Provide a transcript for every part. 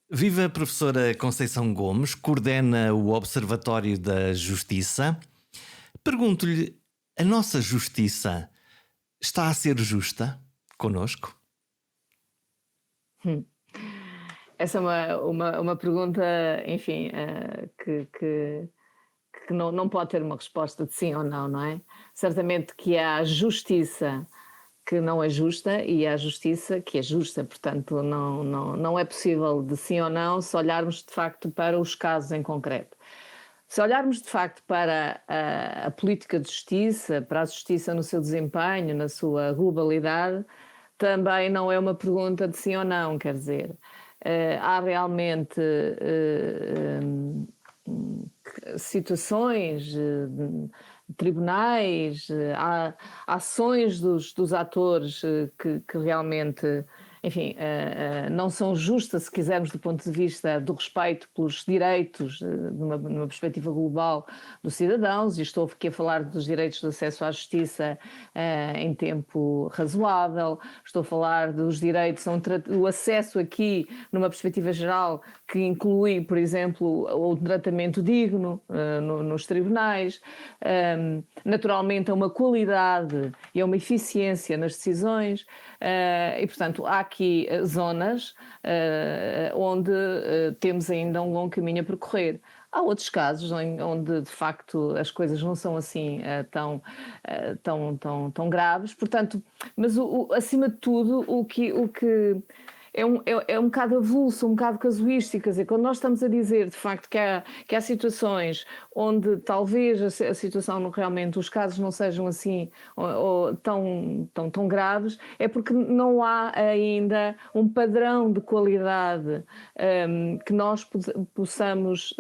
Viva a professora Conceição Gomes, coordena o Observatório da Justiça. Pergunto-lhe, a nossa justiça está a ser justa conosco? Hum. Essa é uma pergunta, enfim, que não pode ter uma resposta de sim ou não, não é? Certamente que há justiça que não é justa e há justiça que é justa, portanto, não é possível de sim ou não se olharmos de facto para os casos em concreto. Se olharmos de facto para a política de justiça, para a justiça no seu desempenho, na sua globalidade, também não é uma pergunta de sim ou não, quer dizer, há realmente situações, tribunais, há ações dos atores que realmente, enfim, não são justas, se quisermos, do ponto de vista do respeito pelos direitos, numa perspectiva global dos cidadãos, e estou aqui a falar dos direitos de acesso à justiça em tempo razoável, estou a falar dos direitos, o acesso aqui, numa perspectiva geral, que inclui, por exemplo, o tratamento digno nos tribunais, naturalmente a uma qualidade e a uma eficiência nas decisões, e portanto há aqui zonas onde temos ainda um longo caminho a percorrer. Há outros casos onde de facto as coisas não são assim tão graves, portanto, mas acima de tudo o que é um bocado avulso, um bocado casuístico, quer dizer, quando nós estamos a dizer de facto que há situações onde talvez a situação realmente, os casos não sejam assim ou tão graves, é porque não há ainda um padrão de qualidade que nós possamos,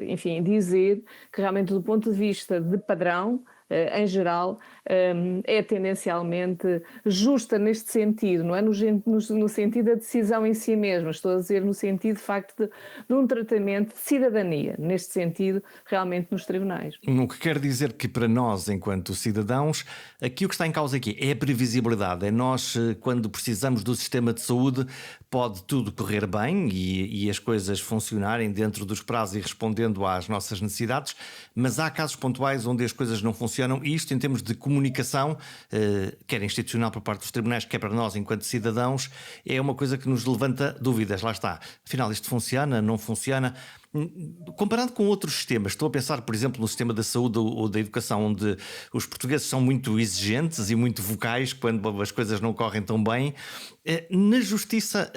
enfim, dizer que realmente do ponto de vista de padrão, em geral, é tendencialmente justa neste sentido, não é no sentido da decisão em si mesma, estou a dizer no sentido, de facto, de um tratamento de cidadania, neste sentido, realmente nos tribunais. O que quer dizer que para nós, enquanto cidadãos, aqui o que está em causa aqui é a previsibilidade. É nós, quando precisamos do sistema de saúde, pode tudo correr bem e as coisas funcionarem dentro dos prazos e respondendo às nossas necessidades, mas há casos pontuais onde as coisas não funcionam e isto em termos de comunicação, quer institucional por parte dos tribunais, quer para nós enquanto cidadãos, é uma coisa que nos levanta dúvidas. Lá está. Afinal, isto funciona, não funciona? Comparado com outros sistemas, estou a pensar, por exemplo, no sistema da saúde ou da educação, onde os portugueses são muito exigentes e muito vocais quando as coisas não correm tão bem. Na justiça,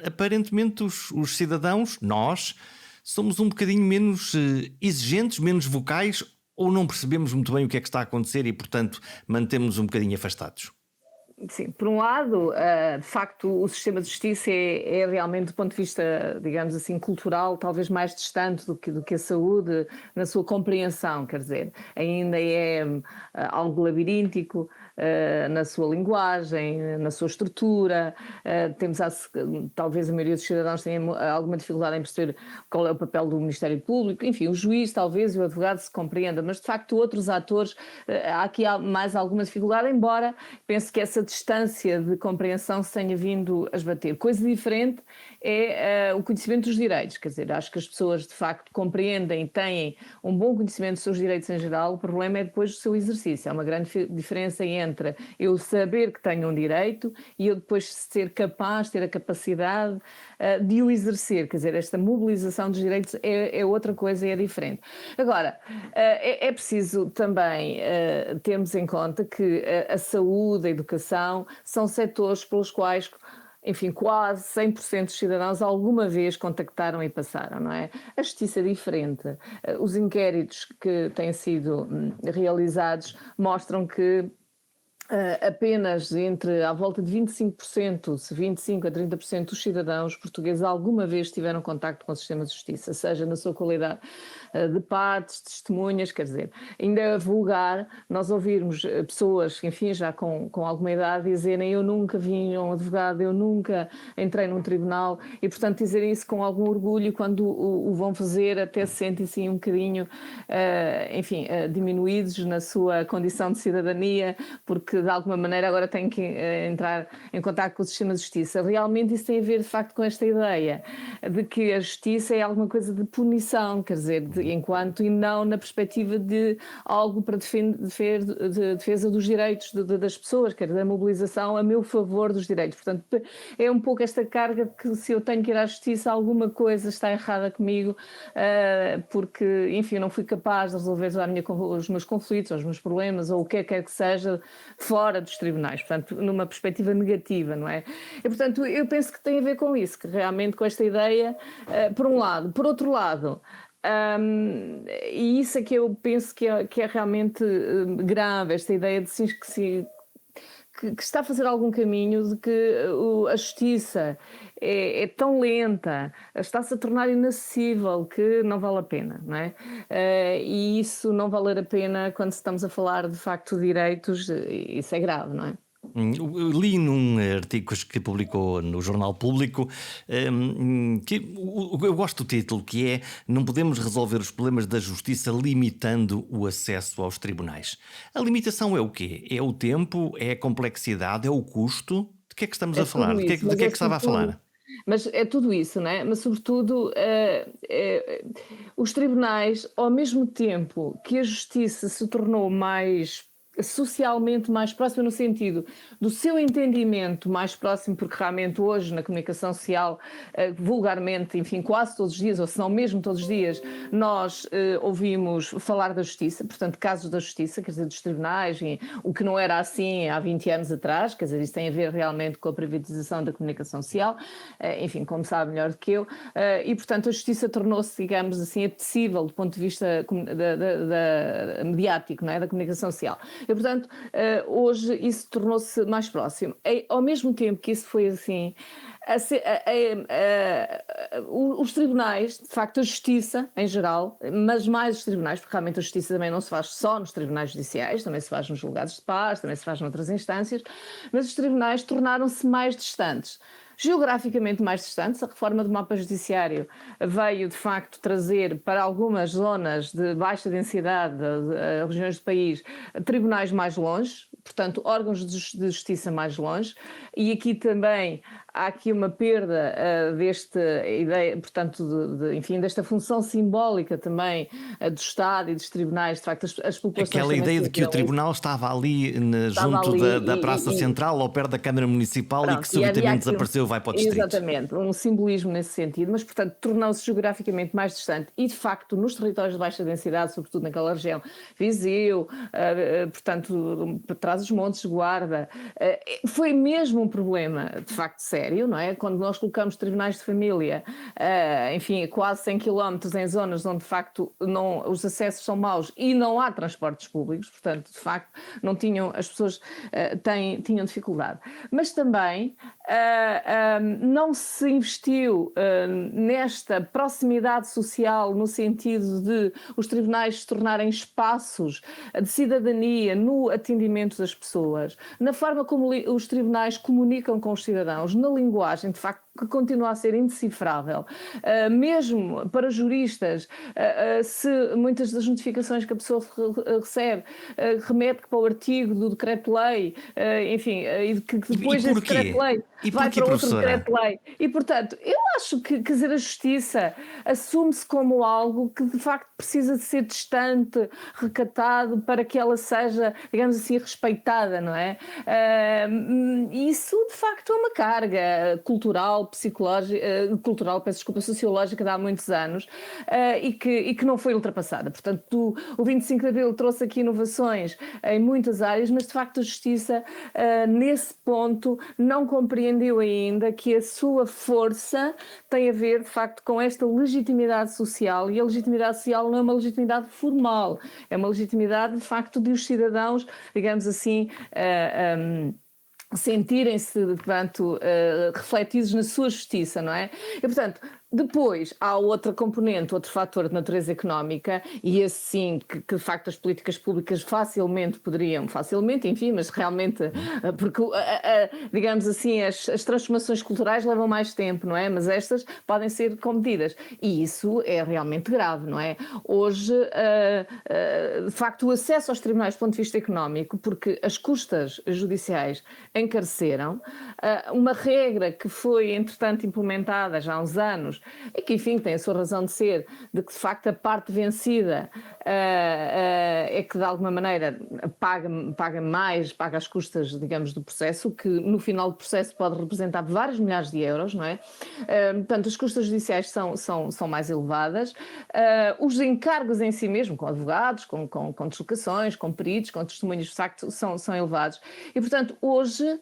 aparentemente, os cidadãos, nós, somos um bocadinho menos exigentes, menos vocais, ou não percebemos muito bem o que é que está a acontecer e, portanto, mantemos um bocadinho afastados. Sim, por um lado, de facto, o sistema de justiça é realmente, do ponto de vista, digamos assim, cultural, talvez mais distante do que a saúde, na sua compreensão, quer dizer, ainda é algo labiríntico, na sua linguagem, na sua estrutura, talvez a maioria dos cidadãos tenha alguma dificuldade em perceber qual é o papel do Ministério Público, enfim, o juiz talvez e o advogado se compreenda, mas de facto outros atores, há aqui mais alguma dificuldade, embora penso que essa distância de compreensão se tenha vindo a esbater. Coisa diferente é o conhecimento dos direitos, quer dizer, acho que as pessoas de facto compreendem e têm um bom conhecimento dos seus direitos em geral, o problema é depois do seu exercício. Há uma grande diferença entre eu saber que tenho um direito e eu depois ser capaz, ter a capacidade de o exercer, quer dizer, esta mobilização dos direitos é outra coisa e é diferente. Agora, é preciso também termos em conta que a saúde, a educação, são setores pelos quais, enfim, quase 100% dos cidadãos alguma vez contactaram e passaram, não é? A justiça é diferente. Os inquéritos que têm sido realizados mostram que apenas entre à volta de 25%, se 25% a 30% dos cidadãos portugueses alguma vez tiveram contacto com o sistema de justiça, seja na sua qualidade de partes, testemunhas, quer dizer, ainda é vulgar nós ouvirmos pessoas, enfim, já com alguma idade dizerem eu nunca vi um advogado, eu nunca entrei num tribunal e, portanto, dizerem isso com algum orgulho quando o vão fazer até se sentem assim um bocadinho, enfim, diminuídos na sua condição de cidadania, porque que de alguma maneira agora tenho que entrar em contato com o sistema de justiça. Realmente isso tem a ver de facto com esta ideia de que a justiça é alguma coisa de punição, quer dizer, enquanto e não na perspectiva de algo para defesa dos direitos das pessoas, quer dizer, da mobilização a meu favor dos direitos. Portanto, é um pouco esta carga que se eu tenho que ir à justiça, alguma coisa está errada comigo, porque, enfim, eu não fui capaz de resolver os meus conflitos, os meus problemas, ou o que quer que seja, fora dos tribunais, portanto, numa perspectiva negativa, não é? E, portanto, eu penso que tem a ver com isso, que realmente com esta ideia, por um lado. Por outro lado, e isso é que eu penso que é realmente grave, esta ideia de que está a fazer algum caminho, de que a justiça é tão lenta, está-se a tornar inacessível, que não vale a pena, não é? E isso não valer a pena quando estamos a falar de facto de direitos, isso é grave, não é? Eu li num artigo que publicou no Jornal Público que eu gosto do título, que é: não podemos resolver os problemas da justiça limitando o acesso aos tribunais. A limitação é o quê? É o tempo? É a complexidade? É o custo? De que é que estamos a falar? De que é que estava a falar? Mas é tudo isso, não é? Mas, sobretudo, os tribunais, ao mesmo tempo que a justiça se tornou socialmente mais próxima, no sentido do seu entendimento mais próximo, porque realmente hoje na comunicação social, vulgarmente, enfim, quase todos os dias, ou se não mesmo todos os dias, nós ouvimos falar da justiça, portanto, casos da justiça, quer dizer, dos tribunais, e o que não era assim há 20 anos atrás, quer dizer, isso tem a ver realmente com a privatização da comunicação social, enfim, como sabe melhor do que eu, e, portanto, a justiça tornou-se, digamos assim, apetecível do ponto de vista mediático, não é? Da comunicação social. E, portanto, hoje isso tornou-se mais próximo. Ao mesmo tempo que isso foi assim, os tribunais, de facto, a justiça em geral, mas mais os tribunais, porque realmente a justiça também não se faz só nos tribunais judiciais, também se faz nos julgados de paz, também se faz noutras instâncias, mas os tribunais tornaram-se mais distantes. Geograficamente mais distantes, a reforma do mapa judiciário veio, de facto, trazer para algumas zonas de baixa densidade, regiões do país, tribunais mais longe, portanto, órgãos de justiça mais longe, e aqui também há aqui uma perda desta ideia, portanto, enfim, desta função simbólica também do Estado e dos tribunais, de facto, as populações... Aquela ideia de que o tribunal estava ali junto da Praça Central, ou perto da Câmara Municipal, pronto, e que subitamente desapareceu, vai para o distrito. Exatamente, um simbolismo nesse sentido, mas, portanto, tornou-se geograficamente mais distante e, de facto, nos territórios de baixa densidade, sobretudo naquela região, Viseu, portanto, para trás dos montes, Guarda, foi mesmo um problema, de facto, sério, não é? Quando nós colocamos tribunais de família, enfim, quase 100 km em zonas onde, de facto, os acessos são maus e não há transportes públicos, portanto, de facto, não tinham, as pessoas tinham dificuldade. Mas também não se investiu nesta proximidade social, no sentido de os tribunais se tornarem espaços de cidadania no atendimento das pessoas, na forma como os tribunais comunicam com os cidadãos, na linguagem, de facto, que continua a ser indecifrável, mesmo para juristas, se muitas das notificações que a pessoa recebe remete para o artigo do decreto-lei, enfim, e que depois desse decreto-lei vai para outro decreto-lei. E, portanto, eu acho que, quer dizer, a justiça assume-se como algo que, de facto, precisa de ser distante, recatado, para que ela seja, digamos assim, respeitada, não é? Isso, de facto, é uma carga cultural, sociológica de há muitos anos, e que não foi ultrapassada. Portanto, o 25 de Abril trouxe aqui inovações em muitas áreas, mas de facto a justiça, nesse ponto, não compreendeu ainda que a sua força tem a ver, de facto, com esta legitimidade social, e a legitimidade social não é uma legitimidade formal, é uma legitimidade, de facto, de os cidadãos, digamos assim, sentirem-se, portanto, refletidos na sua justiça, não é? E, portanto, Depois, há outra componente, outro fator de natureza económica, e esse sim, que de facto as políticas públicas facilmente, enfim, mas realmente, porque, digamos assim, as transformações culturais levam mais tempo, não é? Mas estas podem ser comedidas. E isso é realmente grave, não é? Hoje, de facto, o acesso aos tribunais do ponto de vista económico, porque as custas judiciais encareceram, uma regra que foi, entretanto, implementada já há uns anos, e que, enfim, tem a sua razão de ser, de que, de facto, a parte vencida é que, de alguma maneira, paga mais, paga as custas, digamos, do processo, que no final do processo pode representar vários milhares de euros, não é? Portanto, as custas judiciais são mais elevadas. Os encargos em si mesmo, com advogados, com deslocações, com peritos, com testemunhas, de facto, são elevados. E, portanto, hoje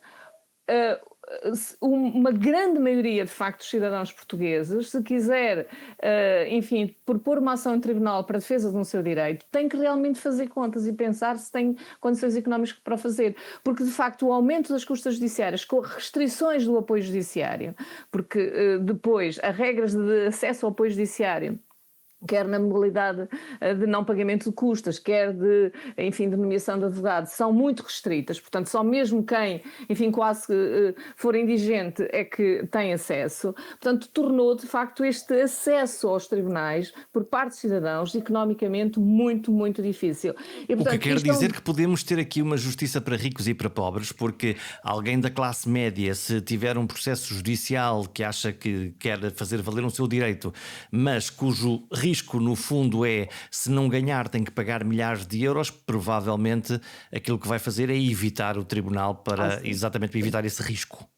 uma grande maioria, de facto, dos cidadãos portugueses, se quiser, enfim, propor uma ação em tribunal para a defesa de um seu direito, tem que realmente fazer contas e pensar se tem condições económicas para o fazer. Porque, de facto, o aumento das custas judiciárias, com restrições do apoio judiciário, porque depois as regras de acesso ao apoio judiciário, quer na modalidade de não pagamento de custas, quer de nomeação de advogado, são muito restritas. Portanto, só mesmo quem, enfim, quase for indigente é que tem acesso. Portanto, tornou, de facto, este acesso aos tribunais, por parte dos cidadãos, economicamente muito, muito difícil. E, portanto, o que quer dizer que podemos ter aqui uma justiça para ricos e para pobres, porque alguém da classe média, se tiver um processo judicial que acha que quer fazer valer um seu direito, mas cujo risco, no fundo, é, se não ganhar tem que pagar milhares de euros, provavelmente aquilo que vai fazer é evitar o tribunal exatamente para evitar esse risco.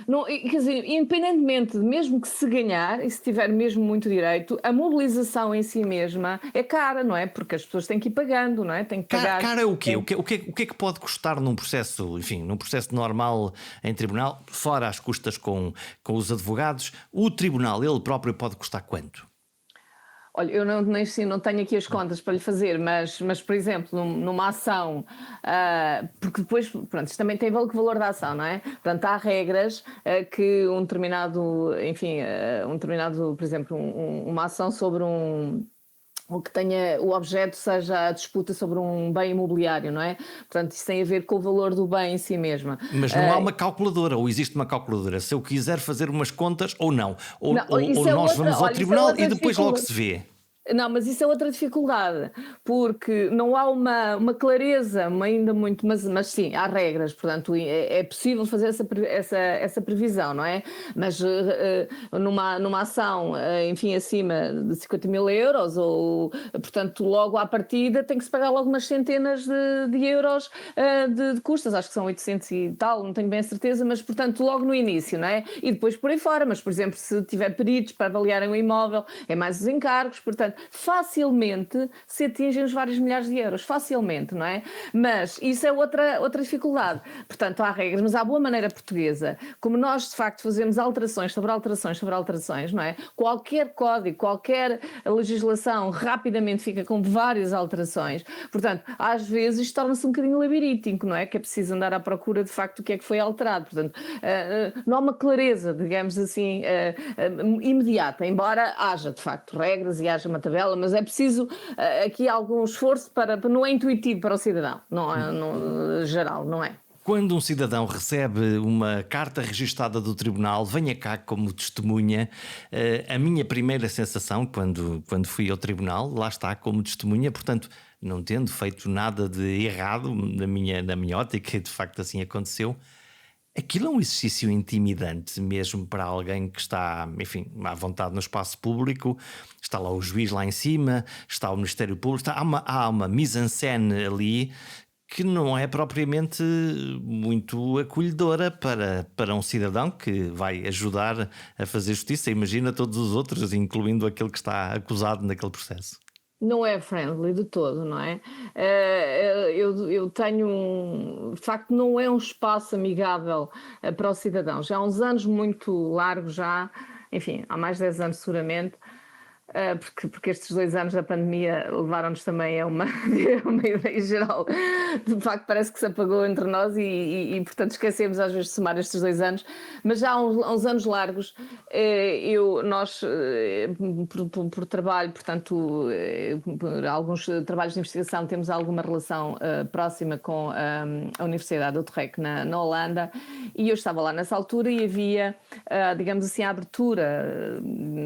Não, quer dizer, independentemente, mesmo que se ganhar, e se tiver mesmo muito direito, a mobilização em si mesma é cara, não é? Porque as pessoas têm que ir pagando, não é? Têm que pagar. Cara é o quê? O que é que pode custar num processo, enfim, num processo normal em tribunal, fora as custas com os advogados? O tribunal, ele próprio, pode custar quanto? Olha, eu não tenho aqui as contas para lhe fazer, mas por exemplo, numa ação, porque depois, pronto, isto também tem valor da ação, não é? Portanto, há regras que um determinado, por exemplo, uma ação sobre ou que tenha o objeto seja a disputa sobre um bem imobiliário, não é? Portanto, isso tem a ver com o valor do bem em si mesma. Mas não há uma calculadora, ou existe uma calculadora, se eu quiser fazer umas contas ou não. Ou nós vamos ao tribunal e depois logo se vê. Não, mas isso é outra dificuldade, porque não há uma clareza ainda muito, mas sim, há regras, portanto é possível fazer essa previsão, não é? Mas numa ação, enfim, acima de 50 mil euros, ou portanto logo à partida tem que se pagar logo umas centenas de euros de custas, acho que são 800 e tal, não tenho bem a certeza, mas portanto logo no início, não é? E depois por aí fora, mas por exemplo, se tiver peritos para avaliarem o imóvel, é mais os encargos, portanto facilmente se atingem os vários milhares de euros, facilmente, não é? Mas isso é outra dificuldade. Portanto, há regras, mas há boa maneira portuguesa, como nós de facto fazemos alterações sobre alterações sobre alterações, não é? Qualquer código, qualquer legislação rapidamente fica com várias alterações. Portanto, às vezes isto torna-se um bocadinho labiríntico, não é? Que é preciso andar à procura de facto do que é que foi alterado. Portanto, não há uma clareza, digamos assim, imediata, embora haja de facto regras e haja uma tabela, mas é preciso aqui algum esforço não é intuitivo para o cidadão, não é, no geral, não é? Quando um cidadão recebe uma carta registada do tribunal, venha cá como testemunha, a minha primeira sensação quando fui ao tribunal, lá está como testemunha, portanto, não tendo feito nada de errado na minha ótica, de facto assim aconteceu. Aquilo é um exercício intimidante mesmo para alguém que está, enfim, à vontade no espaço público. Está lá o juiz lá em cima, está o Ministério Público, há uma mise-en-scène ali que não é propriamente muito acolhedora para um cidadão que vai ajudar a fazer justiça. Imagina todos os outros, incluindo aquele que está acusado naquele processo. Não é friendly de todo, não é? Eu tenho de facto, não é um espaço amigável para o cidadão. Já há uns anos muito largos, enfim, há mais de 10 anos seguramente, porque estes 2 anos da pandemia levaram-nos também a uma, a uma ideia geral. De facto, parece que se apagou entre nós portanto, esquecemos às vezes de somar estes 2 anos. Mas já há uns anos largos, nós, por trabalho, portanto, por alguns trabalhos de investigação, temos alguma relação próxima com a Universidade de Utrecht, na Holanda, e eu estava lá nessa altura e havia, digamos assim, a abertura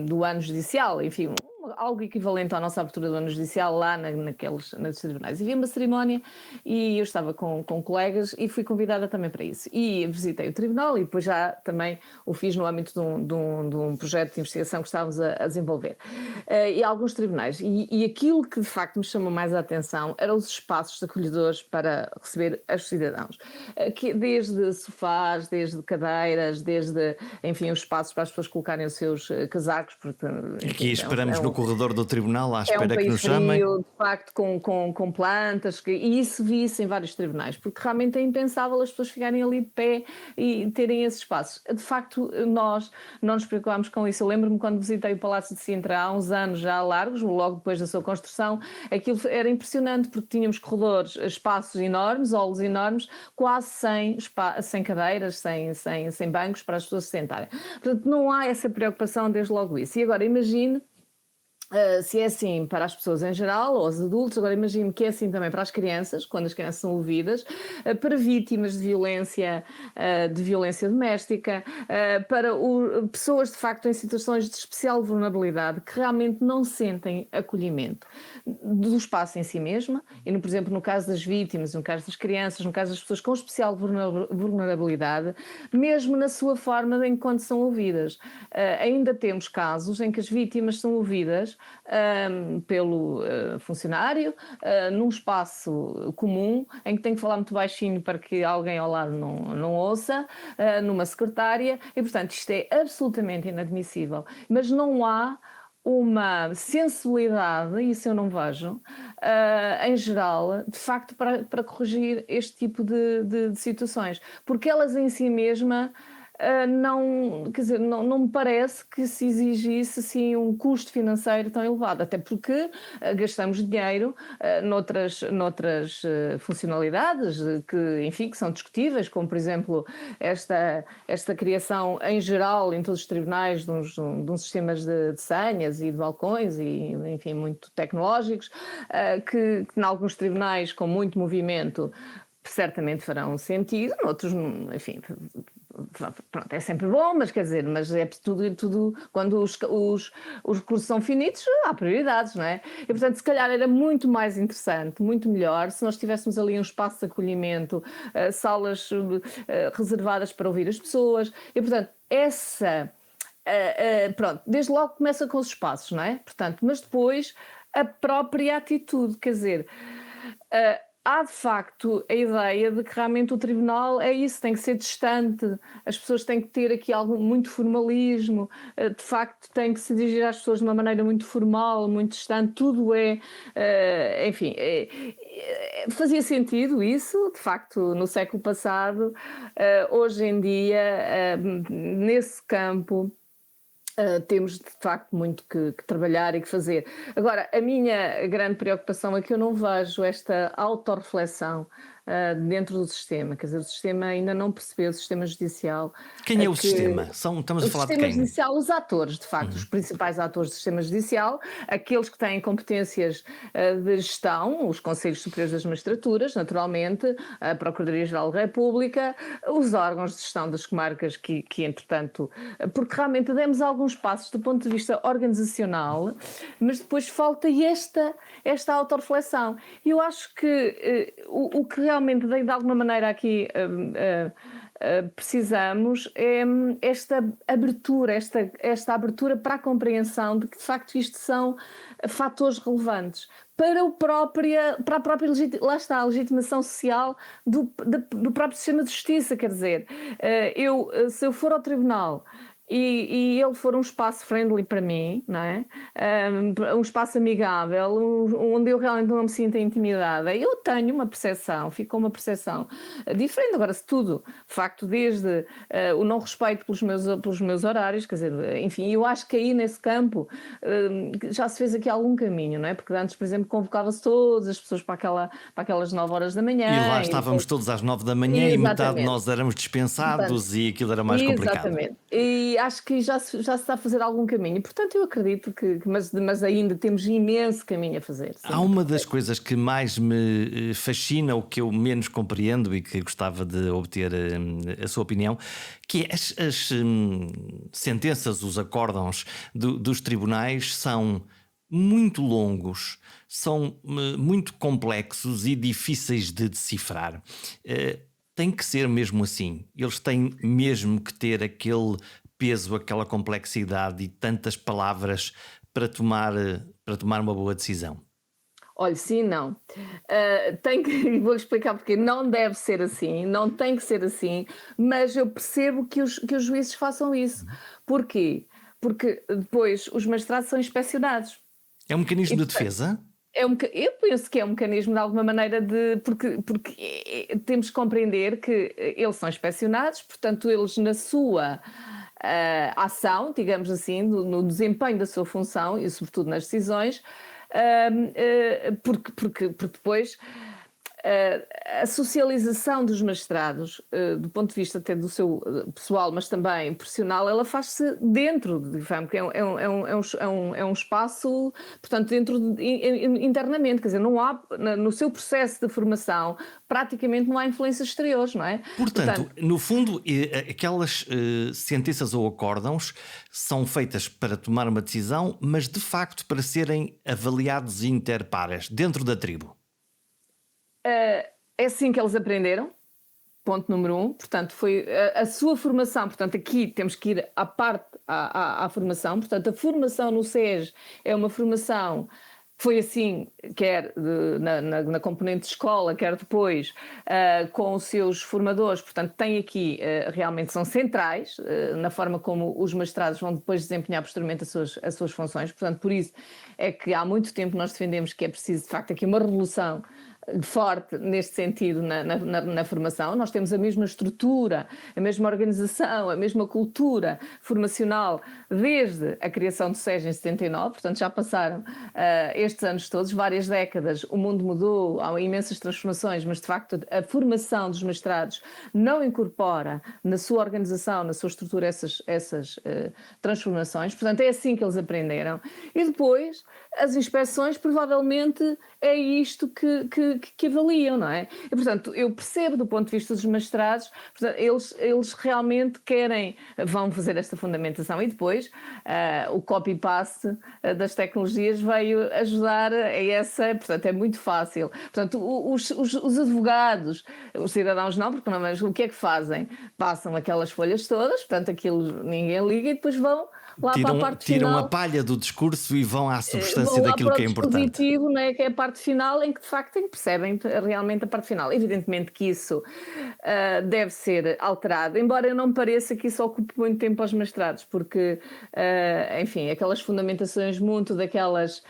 do ano judicial, enfim, algo equivalente à nossa abertura do ano judicial lá naqueles tribunais. E havia uma cerimónia e eu estava com colegas e fui convidada também para isso. E visitei o tribunal e depois já também o fiz no âmbito de um projeto de investigação que estávamos a desenvolver. E alguns tribunais. E aquilo que de facto me chamou mais a atenção eram os espaços acolhedores para receber os cidadãos. Desde sofás, desde cadeiras, desde, enfim, os espaços para as pessoas colocarem os seus casacos. Porque, enfim, Aqui esperamos no corredor do tribunal à um espera que nos país chamem. frio, de facto, com plantas, e isso vi-se em vários tribunais, porque realmente é impensável as pessoas ficarem ali de pé e terem esses espaços. De facto, nós não nos preocupámos com isso. Eu lembro-me quando visitei o Palácio de Sintra há uns anos já largos, logo depois da sua construção, aquilo era impressionante, porque tínhamos corredores, espaços enormes, halls enormes, quase sem cadeiras, sem bancos para as pessoas se sentarem. Portanto, não há essa preocupação desde logo isso. E agora imagine se é assim para as pessoas em geral, ou os adultos, agora imagino que é assim também para as crianças, quando as crianças são ouvidas, para vítimas de violência doméstica, para pessoas de facto em situações de especial vulnerabilidade que realmente não sentem acolhimento do espaço em si mesmo, e por exemplo no caso das vítimas, no caso das crianças, no caso das pessoas com especial vulnerabilidade, mesmo na sua forma enquanto são ouvidas. Ainda temos casos em que as vítimas são ouvidas pelo funcionário num espaço comum em que tem que falar muito baixinho para que alguém ao lado não ouça, numa secretária, e portanto isto é absolutamente inadmissível, mas não há uma sensibilidade, isso eu não vejo, em geral, de facto, para corrigir este tipo de situações, porque elas em si mesma não, quer dizer, não me parece que se exigisse assim, um custo financeiro tão elevado, até porque gastamos dinheiro noutras funcionalidades que, enfim, que são discutíveis, como por exemplo esta criação em geral em todos os tribunais de uns sistemas de senhas e de balcões e, enfim, muito tecnológicos, que em alguns tribunais com muito movimento certamente farão sentido, noutros, enfim, pronto, é sempre bom, mas quer dizer, mas é tudo quando os recursos são finitos, há prioridades, não é? E portanto, se calhar era muito mais interessante, muito melhor, se nós tivéssemos ali um espaço de acolhimento, salas reservadas para ouvir as pessoas, e portanto, pronto, desde logo começa com os espaços, não é? Portanto, mas depois a própria atitude, quer dizer, há de facto a ideia de que realmente o tribunal é isso, tem que ser distante, as pessoas têm que ter aqui muito formalismo, de facto tem que se dirigir às pessoas de uma maneira muito formal, muito distante, tudo enfim, fazia sentido isso, de facto, no século passado. Hoje em dia, nesse campo, temos de facto muito que trabalhar e que fazer. Agora, a minha grande preocupação é que eu não vejo esta autorreflexão dentro do sistema, quer dizer, o sistema ainda não percebeu, o sistema judicial. Quem é o sistema? Estamos a falar de quem? O sistema judicial, os atores, de facto, os principais atores do sistema judicial, aqueles que têm competências de gestão, os Conselhos Superiores das Magistraturas, naturalmente, a Procuradoria-Geral da República, os órgãos de gestão das comarcas que entretanto, porque realmente demos alguns passos do ponto de vista organizacional, mas depois falta esta autorreflexão. E eu acho que o que realmente de alguma maneira aqui precisamos é esta abertura, esta abertura para a compreensão de que de facto isto são fatores relevantes para a própria lá está, a legitimação social do próprio sistema de justiça, quer dizer, se eu for ao tribunal e ele for um espaço friendly para mim, não é? Um espaço amigável, onde eu realmente não me sinto intimidada, eu tenho uma percepção, ficou uma percepção diferente. Agora, se tudo, de facto, desde o não respeito pelos meus horários, quer dizer, enfim, eu acho que aí nesse campo já se fez aqui algum caminho, não é? Porque antes, por exemplo, convocava-se todas as pessoas para aquelas 9 horas da E lá manhã, e estávamos depois... todos às 9 da manhã e metade de Exatamente. nós éramos Portanto, dispensados e aquilo era mais complicado. exatamente. E acho que já se está a fazer algum caminho. E, portanto, eu acredito mas ainda temos imenso caminho a fazer. Há Sim. uma das coisas que mais me fascina, o que eu menos compreendo e que gostava de obter a sua opinião, que é as sentenças, os acórdãos dos tribunais são muito longos, são muito complexos e difíceis de decifrar. Tem que ser mesmo assim. Eles têm mesmo que ter aquele peso, aquela complexidade e tantas palavras para tomar uma boa decisão. Olha, sim, não. Tem que, e vou-lhe explicar porque não deve ser assim, não tem que ser assim, mas eu percebo que os juízes façam isso. Porquê? Porque depois os magistrados são inspecionados. É um E, mecanismo de portanto, defesa? eu penso que é um mecanismo de alguma maneira porque temos que compreender que eles são inspecionados, portanto, eles na sua ação, digamos assim, no desempenho da sua função e sobretudo nas decisões, porque depois a socialização dos magistrados, do ponto de vista até do seu pessoal, mas também profissional, ela faz-se dentro de FAM, que é um espaço, portanto, internamente, quer dizer, não há, no seu processo de formação, praticamente não há influências exteriores, não é? Portanto, Portanto, no fundo, aquelas sentenças ou acórdãos são feitas para tomar uma decisão, mas de facto para serem avaliados inter pares, dentro da tribo. é assim que eles aprenderam. Ponto número 1, portanto, foi a sua formação. Portanto, aqui temos que ir à formação. Portanto, a formação no SES é uma formação que foi assim, quer na componente de escola, quer depois com os seus formadores. Portanto, tem aqui, realmente são centrais na forma como os magistrados vão depois desempenhar posteriormente as suas funções. Portanto, por isso é que há muito tempo nós defendemos que é preciso, de facto, aqui uma revolução forte neste sentido na formação. Nós temos a mesma estrutura, a mesma organização, a mesma cultura formacional desde a criação do SES em 79, portanto já passaram estes anos todos, várias décadas, o mundo mudou, há imensas transformações, mas de facto a formação dos mestrados não incorpora na sua organização, na sua estrutura essas transformações, portanto é assim que eles aprenderam. E depois as inspeções provavelmente é isto que avaliam, não é? E, portanto, eu percebo do ponto de vista dos magistrados, portanto, eles realmente vão fazer esta fundamentação e depois o copy-paste das tecnologias veio ajudar a essa, portanto, é muito fácil. Portanto, os advogados, os cidadãos não, porque não, mas o que é que fazem? Passam aquelas folhas todas, portanto, aquilo ninguém liga e depois vão lá para a parte Tiram a final. palha do discurso e vão à substância Vão lá daquilo para que o é importante. dispositivo, né, que é a parte final, em que de facto percebem realmente a parte final. Evidentemente que isso deve ser alterado, embora eu não me pareça que isso ocupe muito tempo aos mestrados, porque, enfim, aquelas fundamentações, muito daquelas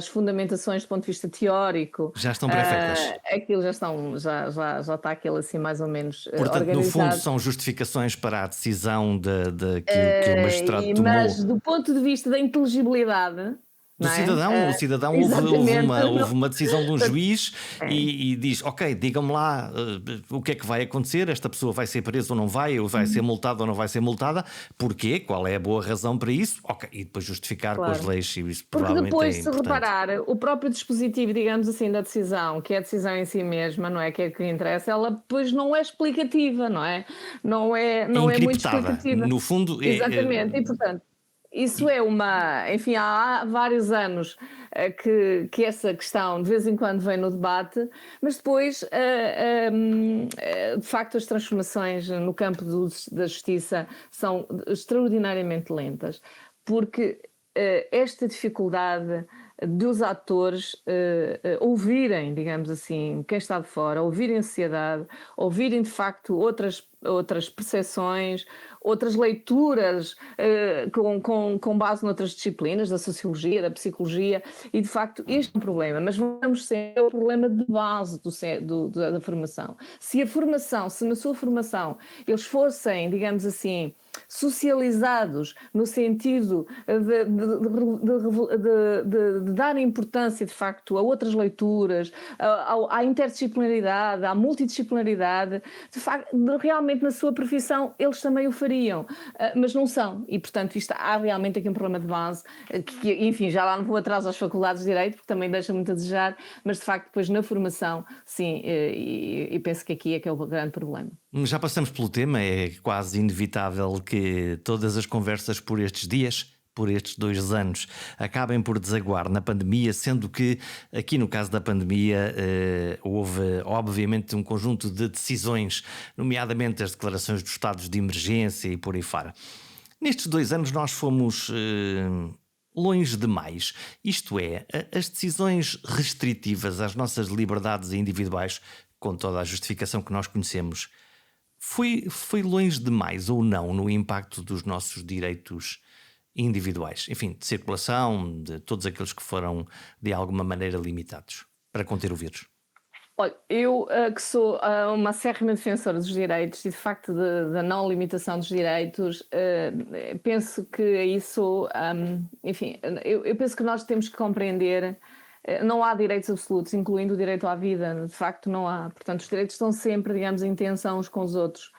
fundamentações do ponto de vista teórico, Já estão pré-feitas. aquilo já está aquilo assim mais ou menos Portanto, no fundo, organizado. são justificações para a decisão que o magistrado tomou. Mas do ponto de vista da inteligibilidade, Do não é? cidadão, o cidadão Exatamente. houve uma decisão de um juiz É. e diz: Ok, digam-me lá o que é que vai acontecer, esta pessoa vai ser presa ou não vai, ou vai ser multada ou não vai ser multada, porquê? Qual é a boa razão para isso? Ok, e depois justificar com as Claro. leis, e isso Porque provavelmente depois, é se importante. reparar, o próprio dispositivo, digamos assim, da decisão, que é a decisão em si mesma, não é? Que é que interessa, ela depois não é explicativa, não é? Não É é muito encriptada. explicativa. No fundo, Exatamente, e portanto, isso é enfim, há vários anos que essa questão de vez em quando vem no debate, mas depois, de facto, as transformações no campo da justiça são extraordinariamente lentas, porque esta dificuldade dos atores ouvirem, digamos assim, quem está de fora, ouvirem a sociedade, ouvirem de facto outras percepções, outras leituras com base noutras disciplinas, da sociologia, da psicologia, e de facto este é um problema, mas vamos ser o problema de base da formação. Se na sua formação eles fossem, digamos assim, socializados no sentido de dar importância de facto a outras leituras, à interdisciplinaridade, à multidisciplinaridade, de facto, realmente na sua profissão eles também o fariam, mas não são, e portanto há realmente aqui um problema de base, que enfim, já lá não vou atrás às faculdades de Direito, porque também deixa muito a desejar, mas de facto depois na formação, sim, e penso que aqui é que é o grande problema. Já passamos pelo tema, é quase inevitável que todas as conversas por estes dias, por estes 2 anos, acabem por desaguar na pandemia, sendo que aqui no caso da pandemia houve obviamente um conjunto de decisões, nomeadamente as declarações dos estados de emergência e por aí fora. Nestes 2 anos nós fomos longe demais, isto é, as decisões restritivas às nossas liberdades individuais, com toda a justificação que nós conhecemos, foi longe demais ou não no impacto dos nossos direitos individuais, enfim, de circulação, de todos aqueles que foram de alguma maneira limitados para conter o vírus? Olha, eu que sou uma acérrima defensora dos direitos e de facto da não limitação dos direitos, penso que isso, enfim, eu penso que nós temos que compreender. Não há direitos absolutos, incluindo o direito à vida, de facto não há. Portanto, os direitos estão sempre, digamos, em tensão uns com os outros.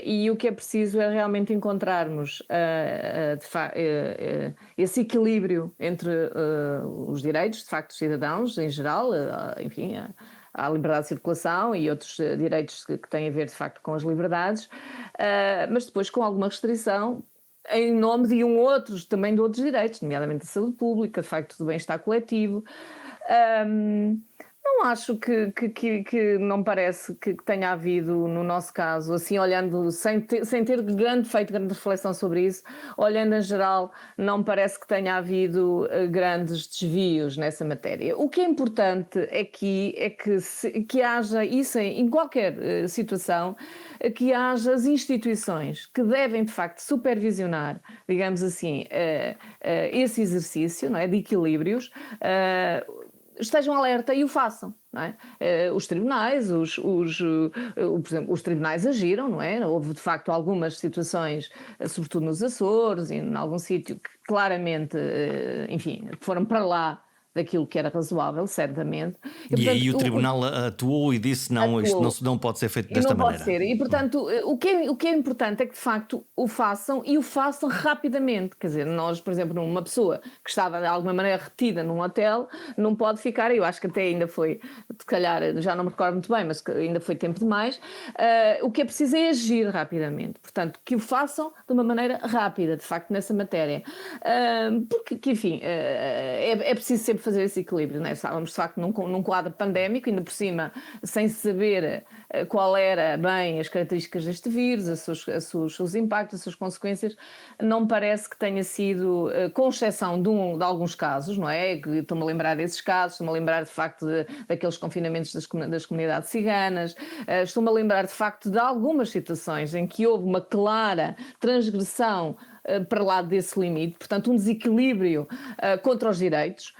E o que é preciso é realmente encontrarmos esse equilíbrio entre os direitos, de facto, dos cidadãos em geral, enfim, à liberdade de circulação e outros direitos que têm a ver, de facto, com as liberdades, mas depois com alguma restrição, em nome de outros, também de outros direitos, nomeadamente da saúde pública, de facto do bem-estar coletivo. Não acho que não parece que tenha havido, no nosso caso, assim olhando, sem ter feito grande reflexão sobre isso, olhando em geral, não parece que tenha havido grandes desvios nessa matéria. O que é importante aqui é que haja isso em qualquer situação, que haja as instituições que devem de facto supervisionar, digamos assim, esse exercício, não é, de equilíbrios, estejam alerta e o façam. Não é? Os tribunais, por exemplo, os tribunais agiram, não é? Houve de facto algumas situações, sobretudo nos Açores e em algum sítio, que claramente, enfim, foram para lá daquilo que era razoável, certamente. E portanto, aí o tribunal atuou e disse não, isto não pode ser feito desta maneira. Não pode ser. E portanto, o que é importante é que de facto o façam e o façam rapidamente. Quer dizer, nós, por exemplo, uma pessoa que estava de alguma maneira retida num hotel, não pode ficar, eu acho que até ainda foi, se calhar, já não me recordo muito bem, mas ainda foi tempo demais. O que é preciso é agir rapidamente. Portanto, que o façam de uma maneira rápida, de facto, nessa matéria. Porque, enfim, é preciso sempre fazer esse equilíbrio, não é? Estávamos de facto num quadro pandémico, ainda por cima, sem saber qual era bem as características deste vírus, os seus impactos, as suas consequências. Não parece que tenha sido, com exceção de alguns casos, não é? Estou-me a lembrar desses casos, estou-me a lembrar de facto daqueles confinamentos das comunidades ciganas, estou-me a lembrar de facto de algumas situações em que houve uma clara transgressão para lá desse limite, portanto um desequilíbrio contra os direitos,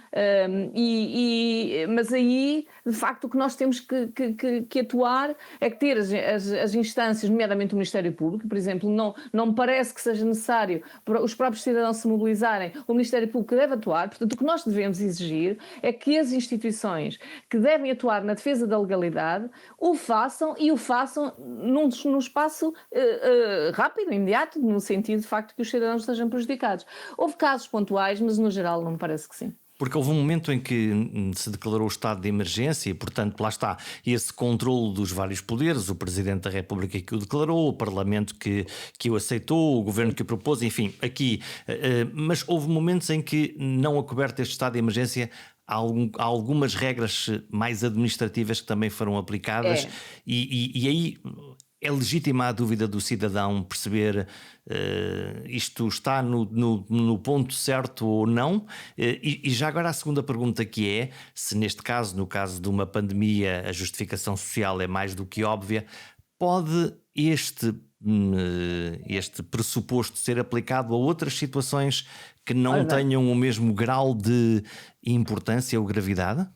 mas aí de facto o que nós temos que atuar é que ter as instâncias, nomeadamente o Ministério Público, por exemplo, não me parece que seja necessário para os próprios cidadãos se mobilizarem, o Ministério Público deve atuar, portanto o que nós devemos exigir é que as instituições que devem atuar na defesa da legalidade o façam e o façam num espaço rápido, imediato, no sentido de facto que os cidadãos sejam prejudicados. Houve casos pontuais, mas no geral não me parece que sim. Porque houve um momento em que se declarou o estado de emergência e, portanto, lá está esse controle dos vários poderes, o Presidente da República que o declarou, o Parlamento que o aceitou, o Governo que o propôs, enfim, aqui. Mas houve momentos em que, não acoberto este estado de emergência, há algumas regras mais administrativas que também foram aplicadas e aí é legítima a dúvida do cidadão perceber isto está no ponto certo ou não. E já agora a segunda pergunta, que é se neste caso, no caso de uma pandemia, a justificação social é mais do que óbvia, pode este pressuposto ser aplicado a outras situações que não Ora bem, tenham o mesmo grau de importância ou gravidade?